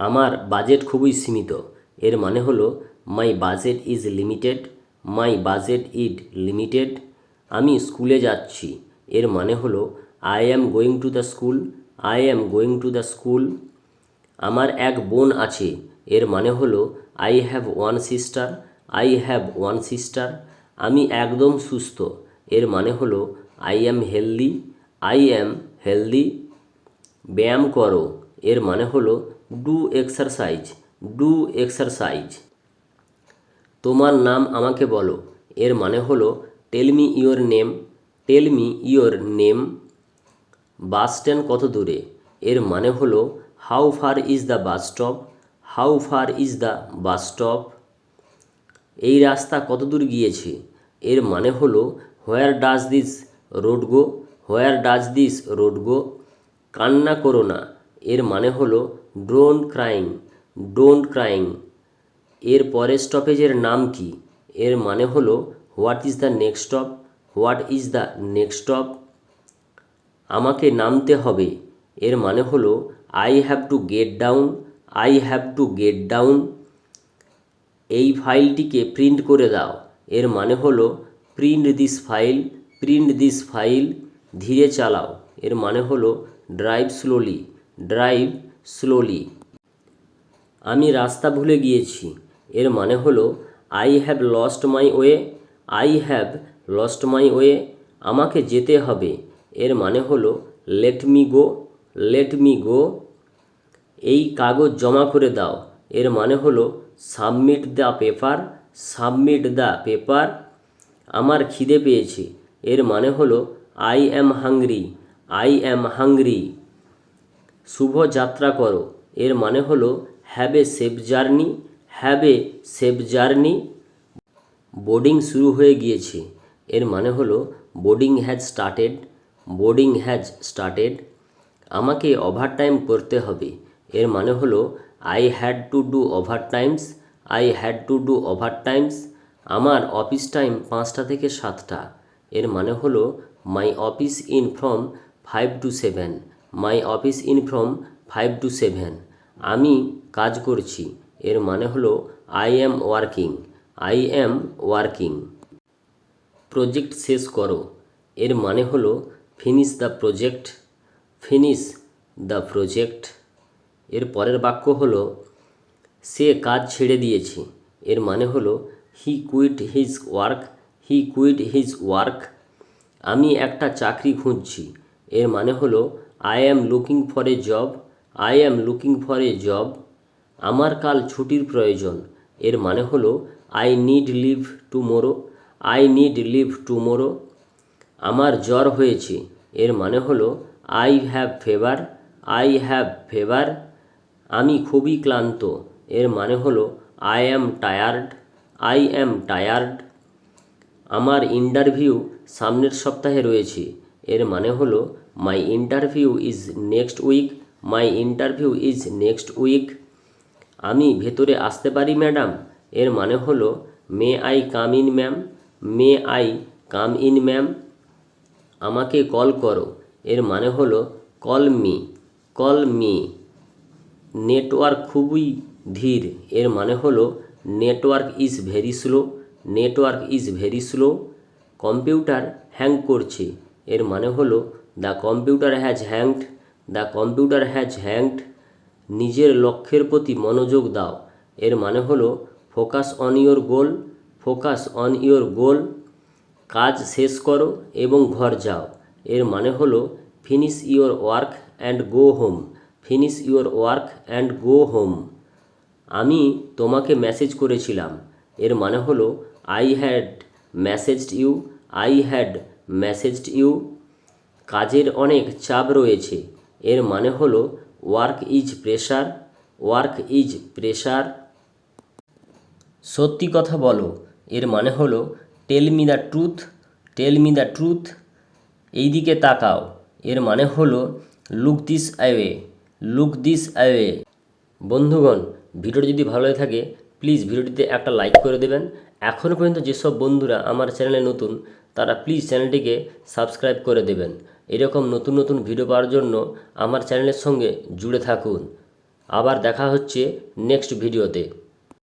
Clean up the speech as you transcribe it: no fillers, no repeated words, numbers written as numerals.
আমার বাজেট খুবই সীমিত। এর মানে হলো মাই budget is limited. My budget is limited. আমি স্কুলে যাচ্ছি। এর মানে হলো I am going to the school. I am going to the school. আমার এক বোন আছে। এর মানে হলো I have one sister. I have one sister. আমি একদম সুস্থ। এর মানে হলো I am healthy. I am healthy. ব্যায়াম করো। এর মানে হলো ডু এক্সারসাইজ। Do exercise. তোমার নাম আমাকে বলো। এর মানে হলো tell me your name. Tell me your name. Bus stand কত দূরে? এর মানে হলো how far is the bus stop. How far is the bus stop. এই রাস্তা কত দূর গিয়েছে? এর মানে হলো where does this road go. Where does this road go. কান্না করো না। এর মানে হলো ডোন্ট ক্রাইং। Don't crying. এর পরের স্টপেজের নাম কি? এর মানে হলো what is the next stop. What is the next stop. আমাকে নামতে হবে। এর মানে হলো I have to get down. I have to get down. এই ফাইলটিকে প্রিন্ট করে দাও। এর মানে হলো print this file. Print this file. ধীরে চালাও। এর মানে হলো ড্রাইভ স্লোলি। Drive slowly. আমি রাস্তা ভুলে গিয়েছি। এর মানে হলো I have lost my way. I have lost my way. আমাকে যেতে হবে। এর মানে হলো let me go. Let me go. এই কাগজ জমা করে দাও। এর মানে হলো submit the paper. Submit the paper. আমার খিদে পেয়েছে। এর মানে হলো I am hungry. I am hungry. শুভ যাত্রা করো। এর মানে হলো have a safe journey. Have a safe journey. Boarding শুরু হয়ে গিয়েছে। এর মানে হলো boarding has started. Boarding has started. আমাকে ওভারটাইম করতে হবে। এর মানে হলো I had to do overtimes. I had to do overtimes. আমার অফিস টাইম 5টা থেকে 7টা। এর মানে হলো my office in from 5 to 7। My office in from 5 to 7। আমি কাজ করছি। এর মানে হলো I am working. I am working. Project শেষ করো। এর মানে হলো finish the project. Finish the project. এর পরের বাক্য হলো সে কাজ ছেড়ে দিয়েছে। এর মানে হলো he quit his work. He quit his work. আমি একটা চাকরি খুঁজছি। এর মানে হলো I am looking for a job. I am looking for a job. আমার কাল ছুটির প্রয়োজন। এর মানে হলো I need leave tomorrow. I need leave tomorrow. আমার জ্বর হয়েছে। এর মানে হলো I have fever. I have fever. আমি খুবই ক্লান্ত। এর মানে হলো I am tired. I am tired. আমার ইন্টারভিউ সামনের সপ্তাহে রয়েছে। এর মানে হলো my interview is next week. My interview is next week. আমি ভেতরে আসতে পারি ম্যাডাম? এর মানে হলো may I come in ma'am. May I come in ma'am. আমাকে কল করো। এর মানে হলো call me. Call me. Network খুবই ধীর। এর মানে হলো network is very slow. Network is very slow. Computer hang করছে। এর মানে হলো the computer has hanged. The computer has hanged. নিজের লক্ষ্যের প্রতি মনোযোগ দাও। এর মানে হলো focus on your goal. Focus on your goal. কাজ শেষ করো এবং ঘর যাও। এর মানে হলো finish your work and go home. Finish your work and go home. আমি তোমাকে মেসেজ করেছিলাম। এর মানে হলো I had messaged you. I had messaged you. কাজের অনেক চাপ রয়েছে। এর মানে হলো work is pressure. Work is pressure. সত্যি কথা বলো। এর মানে হলো tell me the truth. Tell me the truth. এই দিকে তাকাও। এর মানে হলো look this away. Look this away. বন্ধুগণ, ভিডিওটি যদি ভালো লাগে থাকে প্লিজ ভিডিওটিতে একটা লাইক করে দেবেন। এখনও পর্যন্ত যেসব বন্ধুরা আমার চ্যানেলে নতুন তারা প্লিজ চ্যানেলটিকে সাবস্ক্রাইব করে দেবেন। এরকম নতুন নতুন ভিডিও পাওয়ার জন্য আমার চ্যানেলের সঙ্গে জুড়ে থাকুন। আবার দেখা হচ্ছে নেক্সট ভিডিওতে।